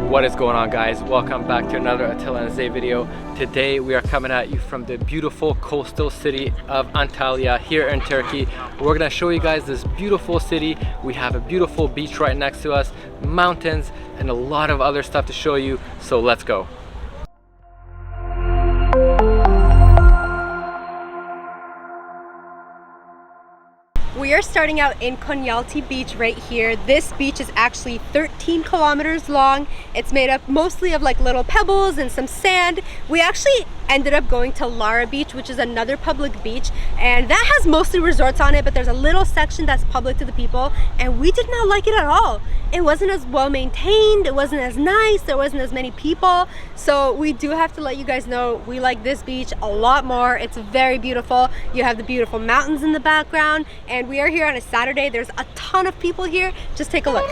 What is going on, guys? Welcome back to another Attila and Zay video. Today we are coming at you from the beautiful coastal city of Antalya here in Turkey. We're gonna show you guys this beautiful city. We have a beautiful beach right next to us, mountains, and a lot of other stuff to show you. So let's go. We are starting out in Konyaaltı Beach right here. This beach is actually 13 kilometers long. It's made up mostly of like little pebbles and some sand. We actually ended up going to Lara Beach, which is another public beach, and that has mostly resorts on it, but there's a little section that's public to the people, and we did not like it at all. It wasn't as well maintained, it wasn't as nice, there wasn't as many people. So we do have to let you guys know we like this beach a lot more. It's very beautiful. You have the beautiful mountains in the background, and we are here on a Saturday. There's a ton of people here. Just take a look.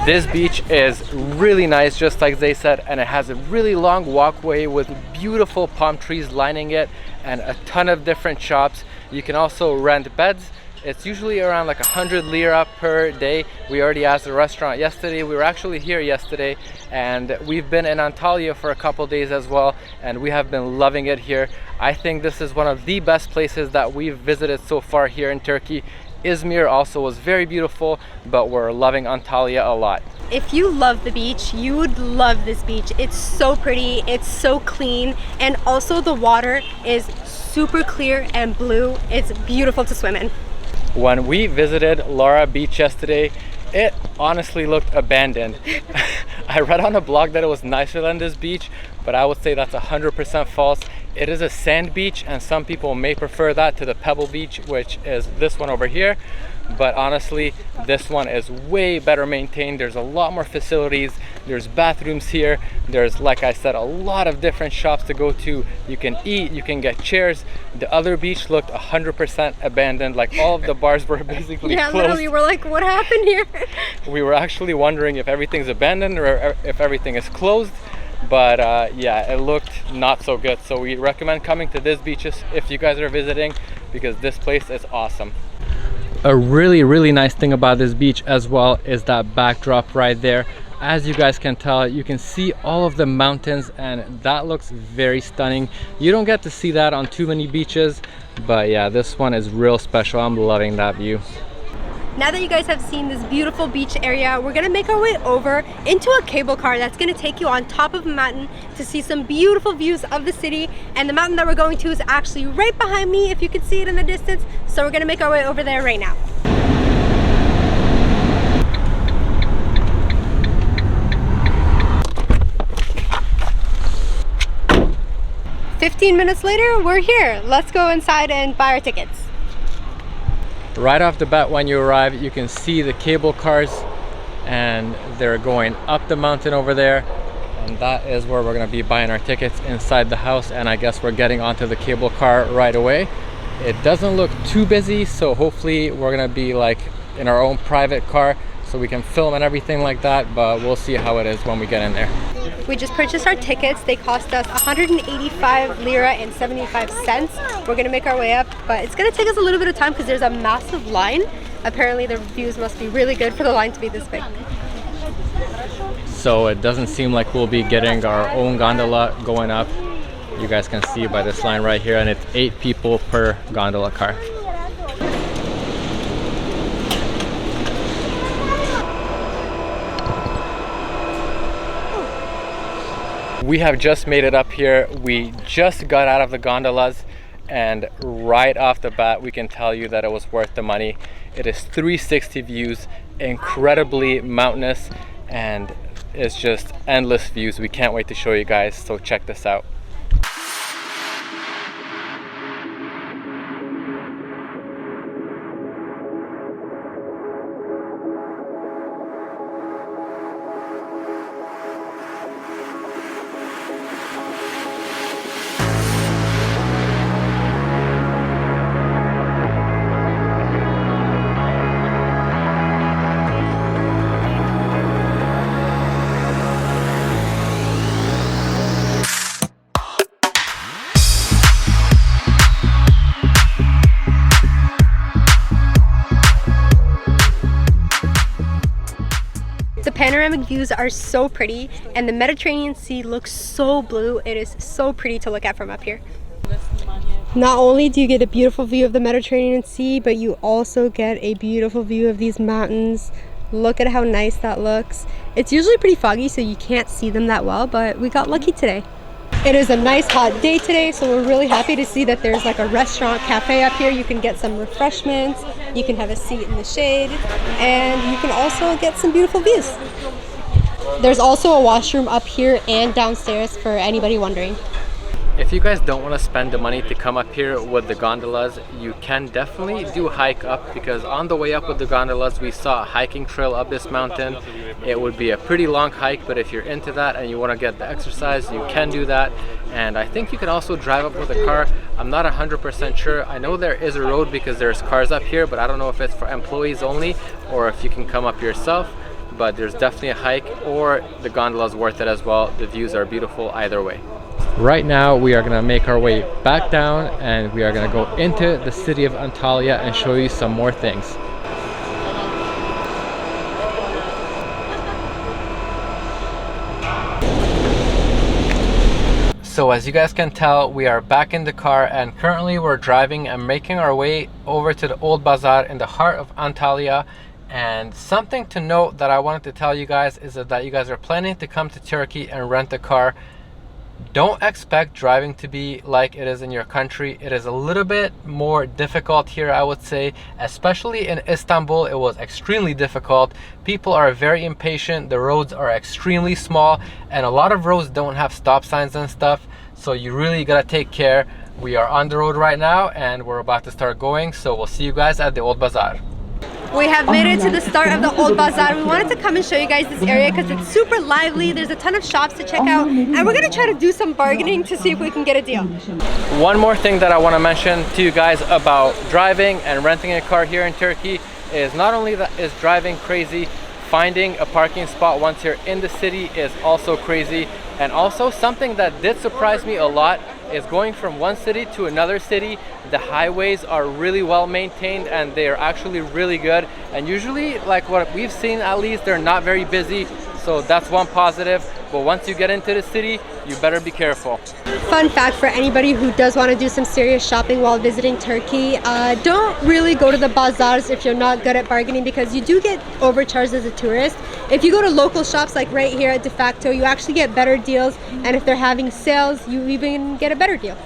This beach is really nice, just like they said, and it has a really long walkway with beautiful palm trees lining it and a ton of different shops. You can also rent beds. It's usually around like 100 lira per day. We already asked the restaurant yesterday. We were actually here yesterday, and we've been in Antalya for a couple days as well, and we have been loving it here. I think this is one of the best places that we've visited so far here in Turkey. Izmir also was very beautiful, but we're loving Antalya a lot. If you love the beach, you would love this beach. It's so pretty, it's so clean, and also the water is super clear and blue. It's beautiful to swim in. When we visited Lara Beach yesterday, it honestly looked abandoned. I read on a blog that it was nicer than this beach, but I would say that's 100% false. It is a sand beach, and some people may prefer that to the pebble beach, which is this one over here. But honestly, this one is way better maintained. There's a lot more facilities. There's bathrooms here. There's, like I said, a lot of different shops to go to. You can eat, you can get chairs. The other beach looked 100% abandoned. Like all of the bars were basically closed. Literally, we're like, what happened here? We were actually wondering if everything's abandoned or if everything is closed. But yeah, it looked not so good. So we recommend coming to this beach if you guys are visiting, because this place is awesome. A really nice thing about this beach as well is that backdrop right there. As you guys can tell, you can see all of the mountains, and that looks very stunning. You don't get to see that on too many beaches, but yeah, this one is real special. I'm loving that view. Now that you guys have seen this beautiful beach area, we're gonna make our way over into a cable car that's gonna take you on top of a mountain to see some beautiful views of the city. And the mountain that we're going to is actually right behind me, if you can see it in the distance. So we're gonna make our way over there right now. "15 minutes later, we're here. Let's go inside and buy our tickets." Right off the bat, when you arrive, you can see the cable cars, and they're going up the mountain over there, and that is where we're going to be buying our tickets inside the house. And I guess we're getting onto the cable car right away. It doesn't look too busy, so hopefully we're going to be like in our own private car so we can film and everything like that, but we'll see how it is when we get in there. We just purchased our tickets. They cost us 185 lira and 75 cents. We're gonna make our way up, but it's gonna take us a little bit of time because there's a massive line. Apparently the views must be really good for the line to be this big. So it doesn't seem like we'll be getting our own gondola going up. You guys can see by this line right here, and it's 8 people per gondola car. We have just made it up here. We just got out of the gondolas, and right off the bat we can tell you that it was worth the money. It is 360 views, incredibly mountainous, and it's just endless views. We can't wait to show you guys, so check this out. The panoramic views are so pretty, and the Mediterranean Sea looks so blue. It is so pretty to look at from up here. Not only do you get a beautiful view of the Mediterranean Sea, but you also get a beautiful view of these mountains. Look at how nice that looks. It's usually pretty foggy, so you can't see them that well, but we got lucky today. It is a nice hot day today, so we're really happy to see that there's like a restaurant cafe up here. You can get some refreshments, you can have a seat in the shade, and you can also get some beautiful views. There's also a washroom up here and downstairs for anybody wondering. If you guys don't want to spend the money to come up here with the gondolas, you can definitely do hike up, because on the way up with the gondolas we saw a hiking trail up this mountain. It would be a pretty long hike, but if you're into that and you want to get the exercise, you can do that. And I think you can also drive up with a car. I'm not 100% sure. I know there is a road because there's cars up here, but I don't know if it's for employees only or if you can come up yourself. But there's definitely a hike, or the gondola is worth it as well. The views are beautiful either way. Right now we are gonna make our way back down, and we are gonna go into the city of Antalya and show you some more things. So as you guys can tell, we are back in the car, and currently we're driving and making our way over to the old bazaar in the heart of Antalya. And something to note that I wanted to tell you guys is that you guys are planning to come to Turkey and rent a car, don't expect driving to be like it is in your country. It is a little bit more difficult here, I would say. Especially in Istanbul, it was extremely difficult. People are very impatient. The roads are extremely small, and a lot of roads don't have stop signs and stuff, so you really gotta take care. We are on the road right now and we're about to start going, so we'll see you guys at the old bazaar. We have made it to the start of the old bazaar. We wanted to come and show you guys this area because it's super lively. There's a ton of shops to check out, and we're gonna try to do some bargaining to see if we can get a deal. One more thing that I want to mention to you guys about driving and renting a car here in Turkey is not only that is driving crazy, finding a parking spot once you're in the city is also crazy. And also something that did surprise me a lot is going from one city to another city. The highways are really well maintained and they are actually really good, and usually, like what we've seen at least, they're not very busy, so that's one positive. But once you get into the city, you better be careful. Fun fact for anybody who does want to do some serious shopping while visiting Turkey, don't really go to the bazaars if you're not good at bargaining, because you do get overcharged as a tourist. If you go to local shops like right here at De Facto, you actually get better deals, and if they're having sales, you even get a better deal.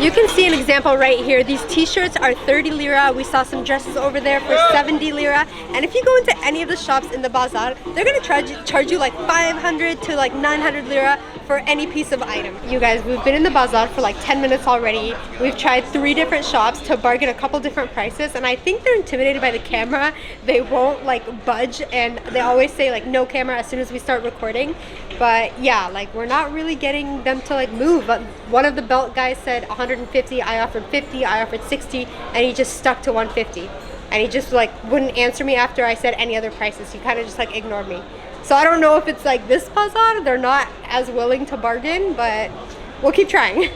You can see an example right here. These t-shirts are 30 lira. We saw some dresses over there for 70 lira. And if you go into any of the shops in the bazaar, they're gonna charge you like 500 to like 900 lira for any piece of item. You guys, we've been in the bazaar for like 10 minutes already. We've tried 3 different shops to bargain a couple different prices, and I think they're intimidated by the camera. They won't like budge, and they always say like no camera as soon as we start recording. But yeah, like we're not really getting them to like move. But one of the belt guys said 150, I offered 50, I offered 60, and he just stuck to 150. And he just like wouldn't answer me after I said any other prices. He kind of just like ignored me. So I don't know if it's like this bazaar, they're not as willing to bargain, but we'll keep trying.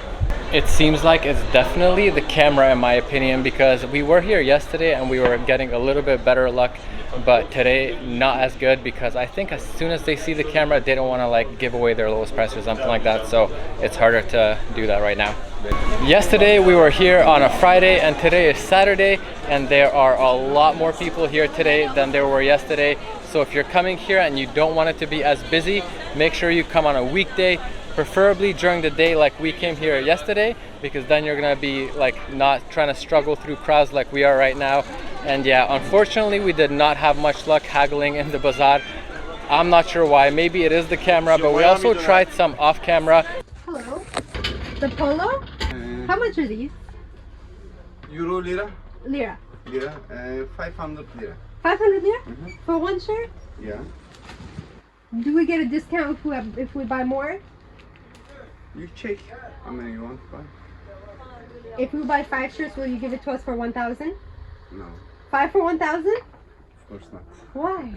It seems like it's definitely the camera, in my opinion, because we were here yesterday and we were getting a little bit better luck, but today not as good, because I think as soon as they see the camera, they don't want to like give away their lowest price or something like that, so it's harder to do that right now. Yesterday we were here on a Friday, and today is Saturday, and there are a lot more people here today than there were yesterday. So if you're coming here and you don't want it to be as busy, make sure you come on a weekday. preferably during the day like we came here yesterday, because then you're gonna be like not trying to struggle through crowds like we are right now. And yeah, unfortunately we did not have much luck haggling in the bazaar. I'm not sure why. Maybe it is the camera, but we also tried some off camera. Hello. The polo? How much are these? Euro lira. Lira. Lira. 500 lira. 500 lira? For one shirt? Yeah. Do we get a discount if we buy more? You check how many you want to buy. If we buy 5 shirts, will you give it to us for 1,000? No, 5 for 1,000? of course not. Why?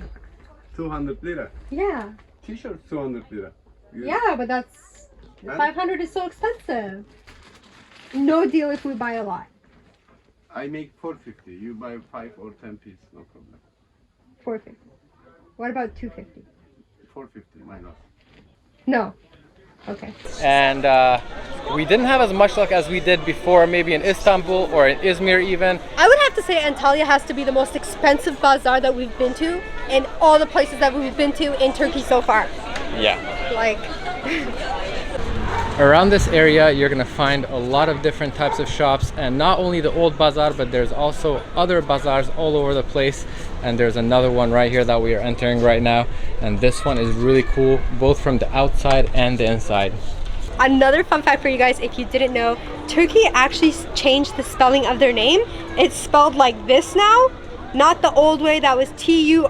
200 lira. Yeah. T-shirt 200 lira. Yeah, but that's 500 is so expensive. No deal if we buy a lot. I make 450. You buy 5 or 10 piece, no problem. 450. What about 250? 450 minus. No. Okay. And we didn't have as much luck as we did before, maybe in Istanbul or in Izmir even. I would have to say Antalya has to be the most expensive bazaar that we've been to in all the places that we've been to in Turkey so far. Yeah. Like, Around this area, you're gonna find a lot of different types of shops, and not only the old bazaar, but there's also other bazaars all over the place. And there's another one right here that we are entering right now, and this one is really cool, both from the outside and the inside. another fun fact for you guys, if you didn't know, Turkey actually changed the spelling of their name. It's spelled like this now, not the old way that was Turkey.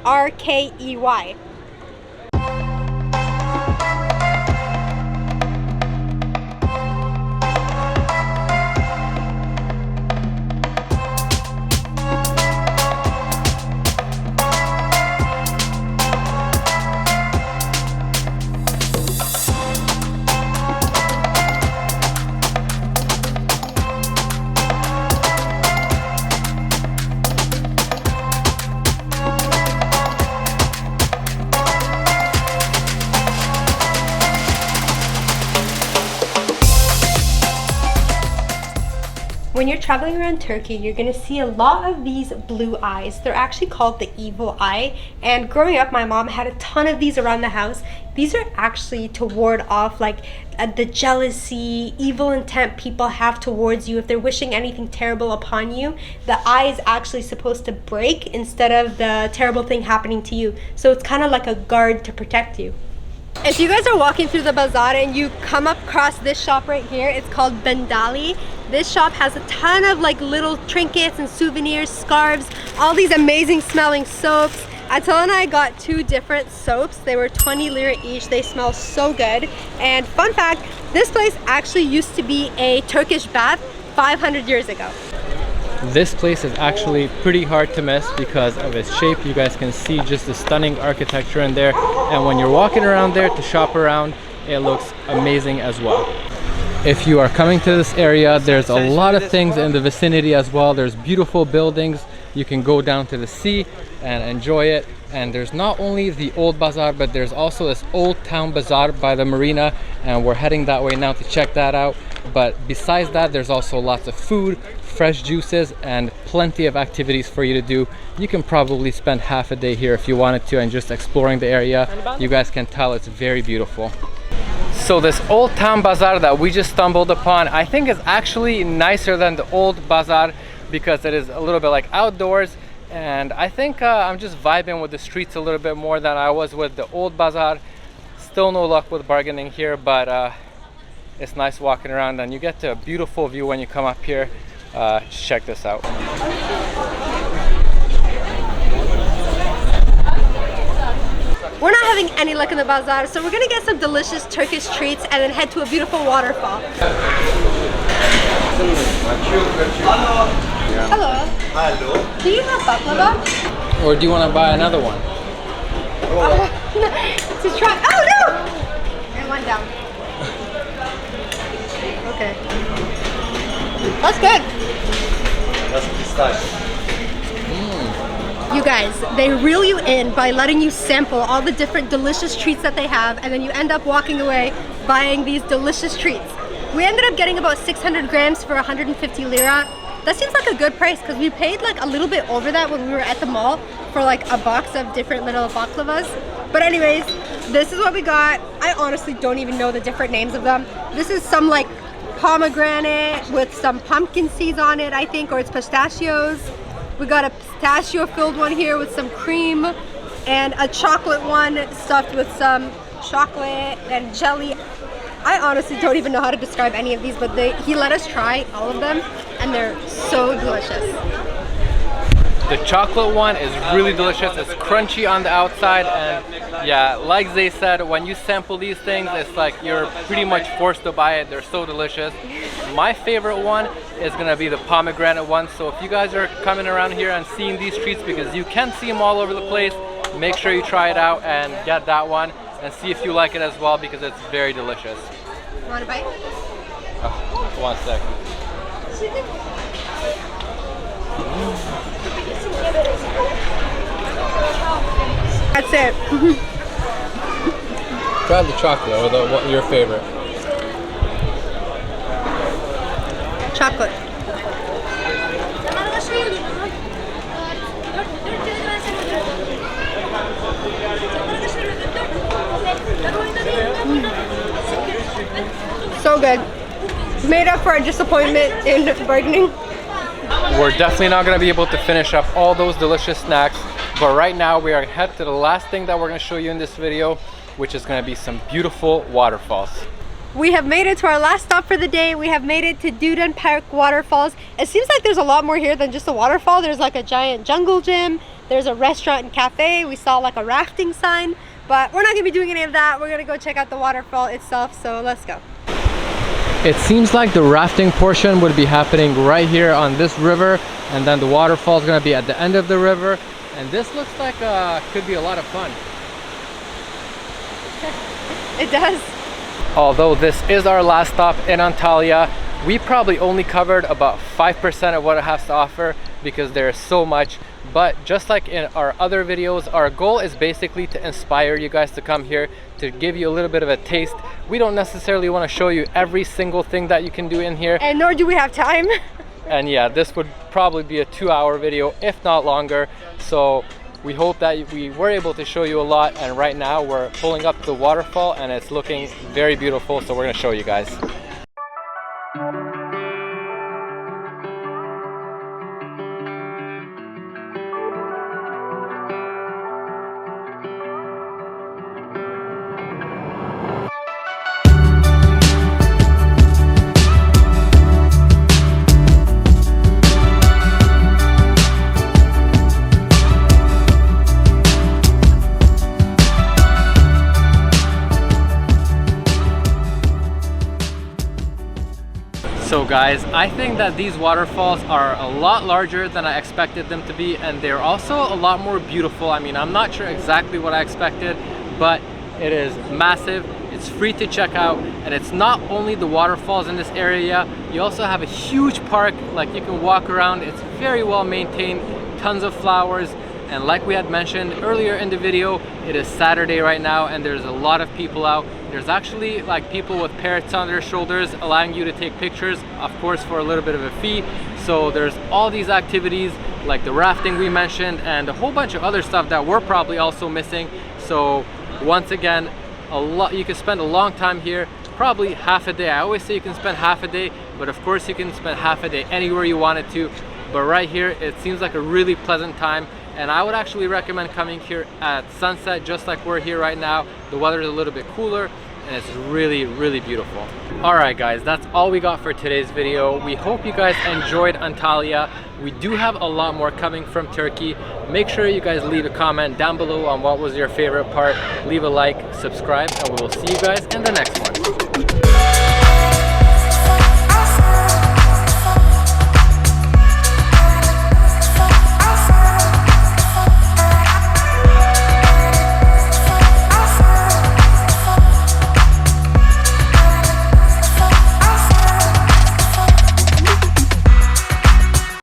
When you're traveling around Turkey, you're gonna see a lot of these blue eyes. They're actually called the evil eye. And growing up, my mom had a ton of these around the house. These are actually to ward off like the jealousy, evil intent people have towards you. If they're wishing anything terrible upon you, the eye is actually supposed to break instead of the terrible thing happening to you. So it's kind of like a guard to protect you. If you guys are walking through the bazaar and you come across this shop right here, it's called Bendali. This shop has a ton of like little trinkets and souvenirs, scarves, all these amazing smelling soaps. Attila and I got 2 different soaps. They were 20 lira each. They smell so good. And fun fact, this place actually used to be a Turkish bath 500 years ago. This place is actually pretty hard to miss because of its shape. You guys can see just the stunning architecture in there, and when you're walking around there to shop around, it looks amazing as well. If you are coming to this area, there's a lot of things in the vicinity as well. There's beautiful buildings. You can go down to the sea and enjoy it. And there's not only the old bazaar, but there's also this old town bazaar by the marina, and we're heading that way now to check that out. But besides that, there's also lots of food, fresh juices, and plenty of activities for you to do. You can probably spend half a day here if you wanted to, and just exploring the area. You guys can tell it's very beautiful. So this old town bazaar that we just stumbled upon, I think is actually nicer than the old bazaar because it is a little bit like outdoors. And I think I'm just vibing with the streets a little bit more than I was with the old bazaar. Still no luck with bargaining here, but it's nice walking around, and you get to a beautiful view when you come up here. Just check this out. We're not having any luck in the bazaar, so we're gonna get some delicious Turkish treats and then head to a beautiful waterfall. Hello. Hello. Do you have baklava? Or do you want to buy another one? To try. Oh no! And one down. Okay. That's good. That's pistachio. You guys, they reel you in by letting you sample all the different delicious treats that they have, and then you end up walking away buying these delicious treats. We ended up getting about 600 grams for 150 lira. That seems like a good price because we paid like a little bit over that when we were at the mall for like a box of different little baklavas. But anyways, this is what we got. I honestly don't even know the different names of them. This is some like pomegranate with some pumpkin seeds on it, I think, or it's pistachios. We got a pistachio filled one here with some cream, and a chocolate one stuffed with some chocolate and jelly. I honestly don't even know how to describe any of these, but he let us try all of them, and they're so delicious. The chocolate one is really delicious. It's crunchy on the outside, and yeah, like Zay said, when you sample these things, it's like you're pretty much forced to buy it. They're so delicious. My favorite one is gonna be the pomegranate one. So if you guys are coming around here and seeing these treats, because you can see them all over the place, make sure you try it out and get that one and see if you like it as well, because it's very delicious. You want a bite? Oh, 1 second. That's it. Try the chocolate, or what your favorite? Chocolate. So good. Made up for our disappointment in bargaining. We're definitely not going to be able to finish up all those delicious snacks, but right now we are headed to the last thing that we're going to show you in this video, which is going to be some beautiful waterfalls. We have made it to our last stop for the day. We have made it to Duden Park waterfalls. It seems like there's a lot more here than just a waterfall. There's like a giant jungle gym. There's a restaurant and cafe. We saw like a rafting sign, but we're not going to be doing any of that. We're going to go check out the waterfall itself, so let's go. It seems like the rafting portion would be happening right here on this river, and then the waterfall is going to be at the end of the river, and this looks like could be a lot of fun. It does. Although this is our last stop in Antalya, we probably only covered about 5% of what it has to offer, because there's so much. But just like in our other videos, our goal is basically to inspire you guys to come here, to give you a little bit of a taste. We don't necessarily want to show you every single thing that you can do in here, and nor do we have time. And yeah, this would probably be a 2-hour video, if not longer. So we hope that we were able to show you a lot, and right now we're pulling up the waterfall and it's looking very beautiful, so we're going to show you guys. So guys, I think that these waterfalls are a lot larger than I expected them to be, and they're also a lot more beautiful. I mean, I'm not sure exactly what I expected, but it is massive. It's free to check out, and it's not only the waterfalls in this area, you also have a huge park. Like, you can walk around. It's very well maintained, tons of flowers, and like we had mentioned earlier in the video, it is Saturday right now and there's a lot of people out. There's actually like people with parrots on their shoulders allowing you to take pictures, of course for a little bit of a fee. So there's all these activities like the rafting we mentioned and a whole bunch of other stuff that we're probably also missing. So once again, you can spend a long time here, probably half a day. I always say you can spend half a day, but of course you can spend half a day anywhere you wanted to. But right here, it seems like a really pleasant time. And I would actually recommend coming here at sunset, just like we're here right now. The weather is a little bit cooler and it's really, really beautiful. All right, guys, that's all we got for today's video. We hope you guys enjoyed Antalya. We do have a lot more coming from Turkey. Make sure you guys leave a comment down below on what was your favorite part. Leave a like, subscribe, and we will see you guys in the next one.